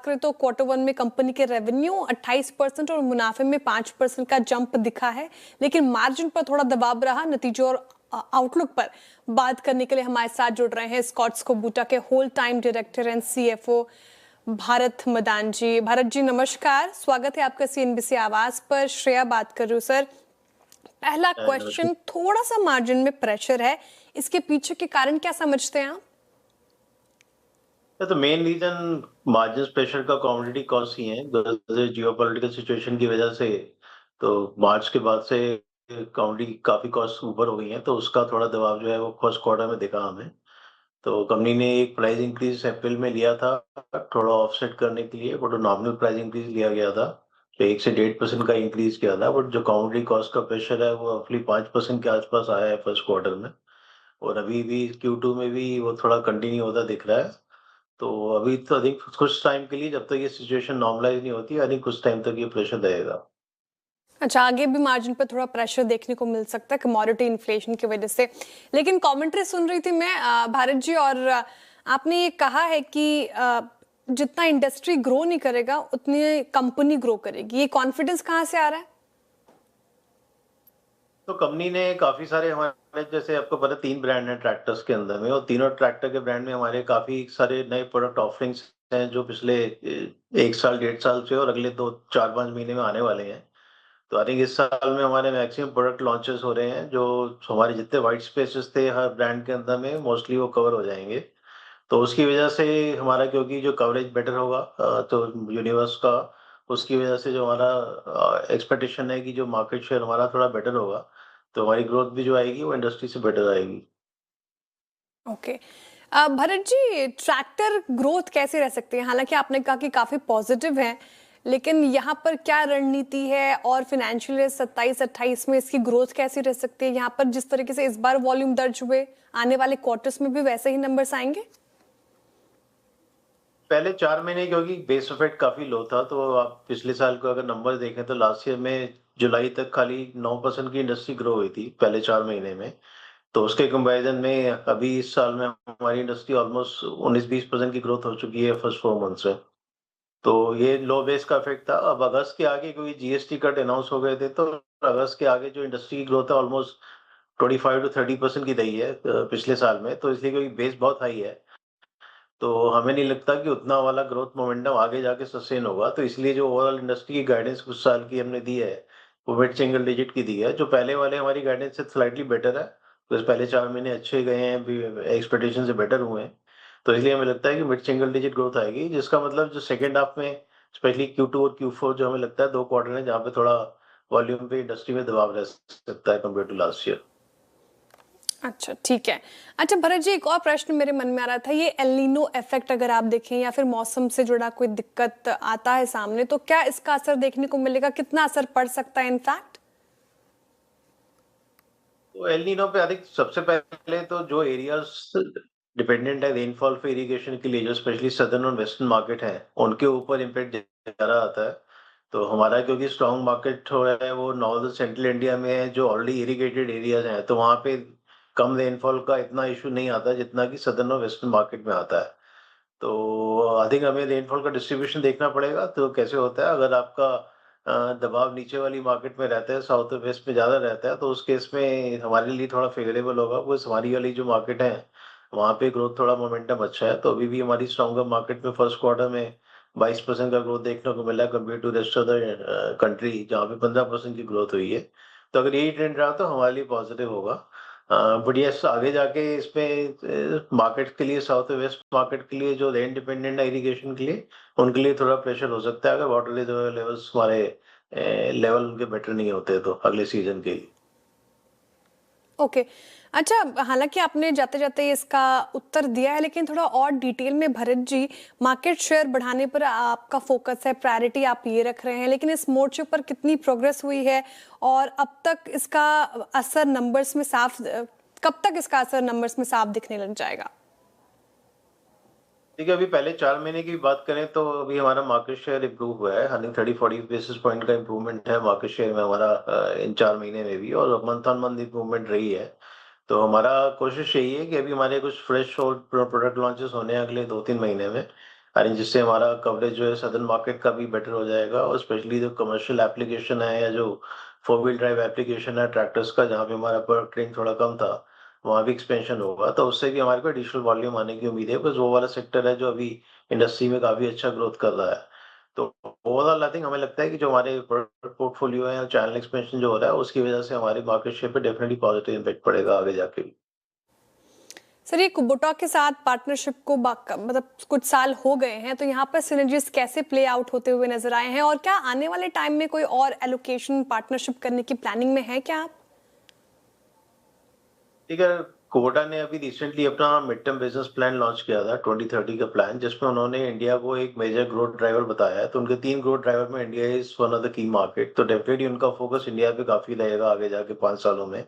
करें तो quarter one में कंपनी के रेवेन्यू 28% और मुनाफे में 5% का जंप दिखा है, लेकिन मार्जिन पर थोड़ा दबाव रहा। नतीजों और आउटलुक पर बात करने के लिए हमारे साथ जुड़ रहे हैं स्कॉट्स कोबूटा के whole time director and CFO Bharat Madan ji. Bharat ji नमस्कार, स्वागत है आपका सीएनबीसी आवाज पर। श्रेया बात कर रही हूँ सर। पहला क्वेश्चन, थोड़ा सा मार्जिन में प्रेशर है, इसके पीछे के कारण क्या समझते हैं आप? तो मेन रीजन मार्जिन प्रेशर का कमोडिटी कॉस्ट ही है। जियोपॉलिटिकल सिचुएशन की वजह से तो मार्च के बाद से कमोडिटी काफी कॉस्ट ऊपर हो गई है, तो उसका थोड़ा दबाव जो है वो फर्स्ट क्वार्टर में दिखा हमें। तो कंपनी ने एक प्राइस इंक्रीज अप्रैल में लिया था थोड़ा ऑफसेट करने के लिए, बट नॉमिनल प्राइस इंक्रीज लिया गया था, तो 1 से 1.5% का इंक्रीज किया था। बट जो कमोडिटी कॉस्ट का प्रेशर है वो रफली 5% के आसपास आया है फर्स्ट क्वार्टर में, और अभी भी Q2 में भी वो थोड़ा कंटिन्यू होता दिख रहा है। तो अभी तो अधिक कुछ टाइम के लिए, जब तक ये सिचुएशन नॉर्मलाइज नहीं होती, अधिक कुछ टाइम तक ये प्रेशर रहेगा। अच्छा, आगे भी मार्जिन पर थोड़ा प्रेशर देखने को मिल सकता है कमोडिटी इन्फ्लेशन की वजह से। लेकिन कमेंट्री सुन रही थी मैं भारत जी, और आपने ये कहा है कि जितना इंडस्ट्री ग्रो नहीं करेगा उतनी कंपनी ग्रो करेगी। ये कॉन्फिडेंस कहाँ से आ रहा है? तो कंपनी ने काफी सारे, हमारे जैसे आपको पता 3 ब्रांड हैं ट्रैक्टर्स के अंदर में, और तीनों ट्रैक्टर के ब्रांड में हमारे काफी सारे नए प्रोडक्ट ऑफरिंग्स हैं जो पिछले 1 साल 1.5 साल से और अगले 2 4 5 महीने में आने वाले हैं। तो आई थिंक इस साल में हमारे मैक्सिमम प्रोडक्ट लॉन्चेस हो रहे हैं, जो हमारे जितने वाइट स्पेसेस थे हर ब्रांड के अंदर में मोस्टली वो कवर हो जाएंगे। तो उसकी वजह से हमारा, क्योंकि जो कवरेज बेटर होगा तो यूनिवर्स का, उसकी वजह से जो हमारा एक्सपेक्टेशन है कि जो मार्केट शेयर हमारा थोड़ा बेटर होगा, तो हमारी ग्रोथ भी जो आएगी वो इंडस्ट्री से बेटर आएगी। Okay. Bharat ji, tractor growth कैसे रह सकती है? हालांकि आपने कहा कि काफी पॉजिटिव है, लेकिन यहाँ पर क्या रणनीति है और फाइनेंशियल ईयर 27-28 में इसकी ग्रोथ कैसी रह सकती है? यहाँ पर जिस तरीके से इस बार वॉल्यूम दर्ज हुए, आने वाले क्वार्टर्स में भी वैसे ही नंबर्स आएंगे? पहले 4 महीने क्योंकि बेस इफेक्ट काफी लो था, तो आप पिछले साल को अगर नंबर देखें तो लास्ट ईयर में जुलाई तक खाली 9% की इंडस्ट्री ग्रो हुई थी पहले 4 महीने में। तो उसके कंपैरिजन में अभी इस साल में हमारी इंडस्ट्री ऑलमोस्ट 19-20% की ग्रोथ हो चुकी है फर्स्ट 4 मंथ्स में। तो ये लो बेस का इफेक्ट था। अब अगस्त के आगे क्योंकि जीएसटी कट अनाउंस हो गए थे, तो अगस्त के आगे जो इंडस्ट्री की ग्रोथ है ऑलमोस्ट 25 to 30% की रही है पिछले साल में। तो इसलिए क्योंकि बेस बहुत हाई है, तो हमें नहीं लगता कि उतना वाला ग्रोथ मोमेंटम आगे जाके सस्टेन होगा। तो इसलिए जो ओवरऑल इंडस्ट्री की गाइडेंस कुछ साल की हमने दी है, वो मिड सिंगल डिजिट की दी है, जो पहले वाले हमारी गाइडेंस से स्लाइटली बेटर है। तो पहले 4 महीने अच्छे गए हैं, एक्सपेक्टेशन से बेटर हुए हैं। तो इसलिए हमें लगता है कि मिड सिंगल डिजिट ग्रोथ आएगी, जिसका मतलब जो सेकंड हाफ में स्पेशली Q2 और Q4 जो हमें लगता है 2 क्वार्टर है जहाँ पे थोड़ा वॉल्यूम पे इंडस्ट्री में दबाव रह सकता है कम्पेयर टू लास्ट ईयर। अच्छा, ठीक है। अच्छा भरत जी, एक और प्रश्न मेरे मन में आ रहा था। ये एल नीनो इफेक्ट अगर आप देखें या फिर मौसम से जुड़ा कोई दिक्कत आता है सामने, तो क्या इसका असर देखने को मिलेगा? कितना असर पड़ सकता है इनफैक्ट? तो एल नीनो पे अधिक, सबसे पहले तो जो एरियाज डिपेंडेंट है रेनफॉल पे इरिगेशन के लिए, जो स्पेशली सदर्न और वेस्टर्न मार्केट है, उनके ऊपर इम्पैक्ट ज्यादा आता है। तो हमारा क्योंकि स्ट्रॉन्ग मार्केट हो रहा है वो नॉर्थ सेंट्रल इंडिया में है, जो ऑलरेडी इरिगेटेड एरियाज हैं, तो वहाँ पे कम रेनफॉल का इतना इशू नहीं आता जितना कि सदर्न और वेस्टर्न मार्केट में आता है। तो अधिक हमें रेनफॉल का डिस्ट्रीब्यूशन देखना पड़ेगा। तो कैसे होता है, अगर आपका दबाव नीचे वाली मार्केट में रहता है, साउथ और वेस्ट में ज़्यादा रहता है, तो उस केस में हमारे लिए थोड़ा फेवरेबल होगा। वो हमारी वाली जो मार्केट है, वहाँ पे ग्रोथ थोड़ा मोमेंटम अच्छा है। तो अभी भी हमारी स्ट्रॉन्गर मार्केट में फर्स्ट क्वार्टर में 22% का ग्रोथ देखने को मिला compare to rest of the country, जहाँ पे 15% की ग्रोथ हुई है। तो अगर यही ट्रेंड रहा तो हमारे लिए पॉजिटिव होगा। बट यस, आगे जाके इसमें मार्केट के लिए, साउथ वेस्ट मार्केट के लिए जो रेन डिपेंडेंट है इरिगेशन के लिए, उनके लिए थोड़ा प्रेशर हो सकता है अगर वाटर रिजर्व लेवल्स हमारे लेवल उनके बेटर नहीं होते तो अगले सीजन के लिए। ओके। अच्छा, हालांकि आपने जाते जाते इसका उत्तर दिया है, लेकिन थोड़ा और डिटेल में भरत जी, मार्केट शेयर बढ़ाने पर आपका फोकस है, प्रायोरिटी आप ये रख रहे हैं, लेकिन इस मोर्चे पर कितनी प्रोग्रेस हुई है और अब तक इसका असर नंबर्स में साफ, कब तक इसका असर नंबर्स में साफ दिखने लग जाएगा? देखिए, अभी पहले 4 महीने की बात करें तो अभी हमारा मार्केट शेयर इम्प्रूव हुआ है। हनी 30-40 बेसिस पॉइंट का इम्प्रूवमेंट है मार्केट शेयर में हमारा इन 4 महीने में भी, और मंथ ऑन मंथ इम्प्रूवमेंट रही है। तो हमारा कोशिश यही है कि अभी हमारे कुछ फ्रेश और प्रोडक्ट लॉन्चेस होने हैं अगले 2-3 महीने में। यानी जिससे हमारा कवरेज जो है सदर्न मार्केट का भी बेटर हो जाएगा और स्पेशली जो कमर्शियल एप्लीकेशन है या जो फोर व्हील ड्राइव एप्लीकेशन है ट्रैक्टर्स का, जहाँ पे हमारा प्रोडक्ट रेंज थोड़ा कम था, वहाँ भी एक्सपेंशन होगा, तो उससे भी हमारे को एडिशनल वॉल्यूम आने की उम्मीद है, बिकॉज़ वो वाला सेक्टर है जो अभी इंडस्ट्री में काफ़ी अच्छा ग्रोथ कर रहा है। तो ओवरऑल आई थिंक हमें लगता है कि जो हमारे प्रोडक्ट पोर्टफोलियो है, चैनल एक्सपेंशन जो हो रहा है, उसकी वजह से हमारे मार्केट शेयर पे डेफिनिटली पॉजिटिव इम्पैक्ट पड़ेगा आगे जाके भी। सर, ये कुबोटा के साथ पार्टनरशिप को मतलब कुछ साल हो गए हैं, तो यहाँ पर सिनर्जीज कैसे प्ले आउट होते हुए नजर आए हैं, और क्या आने वाले टाइम में कोई और एलोकेशन पार्टनरशिप करने की प्लानिंग में है क्या आप? ठीक है, कोटा ने अभी रिसेंटली अपना mid term business plan launch किया था 2030 का प्लान, जिसमें उन्होंने इंडिया को एक मेजर ग्रोथ ड्राइवर बताया है। तो उनके 3 ग्रोथ ड्राइवर में India is one of the key market, तो डेफिनेटली उनका फोकस इंडिया पे काफी रहेगा आगे जाके 5 सालों में।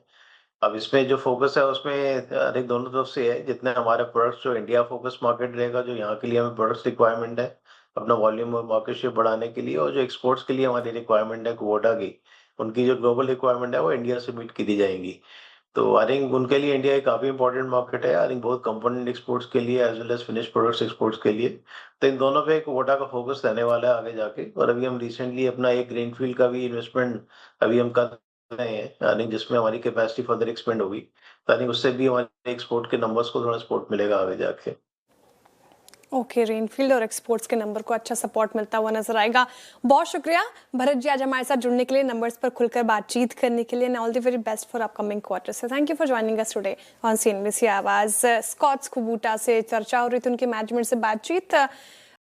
अब इसमें जो फोकस है उसमें एक दोनों तरफ से है, जितने हमारे प्रोडक्ट्स जो इंडिया फोकस मार्केट रहेगा, जो यहाँ के लिए हमें प्रोडक्ट्स रिक्वायरमेंट है अपना वॉल्यूम और मार्केट शेयर बढ़ाने के लिए, और जो एक्सपोर्ट्स के लिए हमारी रिक्वायरमेंट है क्वोटा की, उनकी जो ग्लोबल रिक्वायरमेंट है वो इंडिया से मीट की दी जाएंगी। तो आई थिंक उनके लिए इंडिया एक काफ़ी इंपॉर्टेंट मार्केट है, I think both component exports के लिए as well as finished products exports के लिए। तो इन दोनों पे क्वोटा का फ़ोकस रहने वाला है आगे जाके, और अभी हम रिसेंटली अपना एक ग्रीनफ़ील्ड का भी इन्वेस्टमेंट अभी हम कर रहे हैं, आई थिंक जिसमें हमारी कैपेसिटी फर्दर एक्सपेंड होगी। तो आई थिंक उससे भी हमारे एक्सपोर्ट के नंबर्स को थोड़ा सपोर्ट मिलेगा आगे जाके। ओके, रेनफील्ड और एक्सपोर्ट्स के नंबर को अच्छा सपोर्ट मिलता हुआ नजर आएगा। बहुत शुक्रिया भरत जी आज हमारे साथ जुड़ने के लिए, नंबर्स पर खुलकर बातचीत करने के लिए, and all the very best for upcoming quarter. से thank you for joining us today on CNBC Awaaz. Escorts Kubota से चर्चा हो रही थी, उनके मैनेजमेंट से बातचीत।